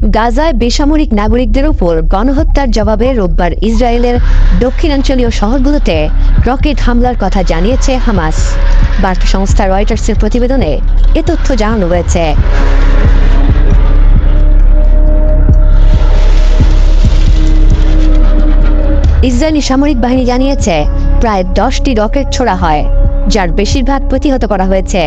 গাজায় বেসামরিক নাগরিকদের উপর গণহত্যার জবাবে রোববার ইসরায়েলের দক্ষিণাঞ্চলীয় শহরগুলোতে রকেট হামলার কথা জানিয়েছে হামাস। বার্তা সংস্থা রয়টার্সের প্রতিবেদনে এ তথ্য জানানো হয়েছে। ইসরায়েলি সামরিক বাহিনী জানিয়েছে প্রায় 10টি রকেট ছোড়া হয়, যার বেশিরভাগ প্রতিহত করা হয়েছে।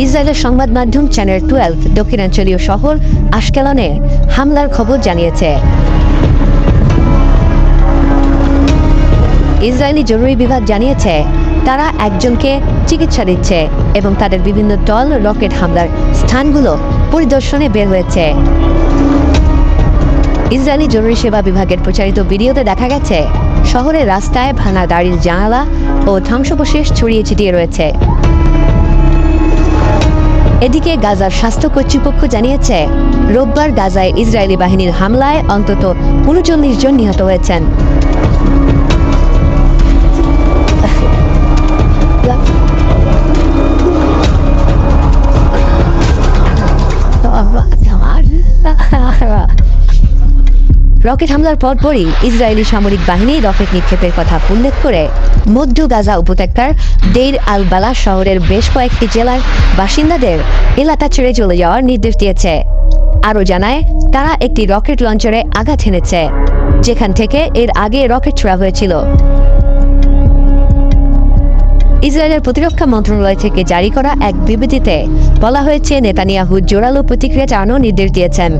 ইসরায়েলের সংবাদ মাধ্যম চ্যানেল 12 দক্ষিণাঞ্চলীয় শহর আশকেলনে হামলার খবর জানিয়েছে। ইসরায়েলি জরুরি বিভাগ জানিয়েছে তারা একজনকে চিকিৎসা দিচ্ছে এবং তাদের বিভিন্ন দল রকেট হামলার স্থানগুলো পরিদর্শনে বের হয়েছে। ইসরায়েলি জরুরি সেবা বিভাগের প্রচারিত ভিডিওতে দেখা গেছে শহরের রাস্তায় ভাঙা গাড়ির জানালা ও ধ্বংসাবশেষ ছড়িয়ে ছিটিয়ে রয়েছে। এদিকে গাজার স্বাস্থ্য কর্তৃপক্ষ জানিয়েছে রোববার গাজায় ইসরায়েলি বাহিনীর হামলায় অন্তত ৩৯ জন নিহত হয়েছেন। রকেট হামলার পরপরই ইসরায়েলি সামরিক বাহিনী রকেট নিক্ষেপের কথা উল্লেখ করে মধ্য গাজা উপত্যকার দেইর আল বালা শহরের বেশ কয়েকটি জেলার বাসিন্দাদের এলাকা ছেড়ে চলে যাওয়ার নির্দেশ দিয়েছে। আরও জানায় তারা একটি রকেট লঞ্চারে আঘাত হেনেছে, যেখান থেকে এর আগে রকেট ছোড়া হয়েছিল। ইসরায়েলের প্রতিরক্ষা মন্ত্রণালয় থেকে জারি করা এক বিবৃতিতে বলা হয়েছে নেতানিয়াহু জোরালো প্রতিক্রিয়া জানানোর নির্দেশ দিয়েছেন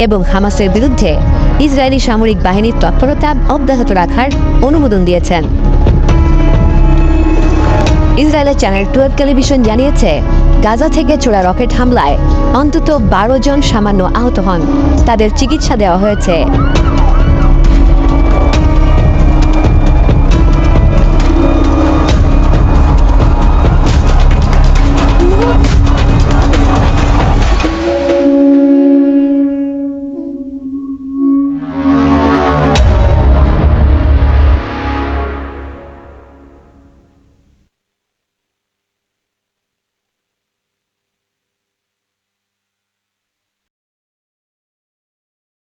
এবং হামাসের বিরুদ্ধে ইসরায়েলি সামরিক বাহিনীর তৎপরতা অব্যাহত রাখার অনুমোদন দিয়েছেন। ইসরায়েলের চ্যানেল 12 টেলিভিশন জানিয়েছে গাজা থেকে ছোড়া রকেট হামলায় অন্তত 12 জন সামান্য আহত হন, তাদের চিকিৎসা দেওয়া হয়েছে।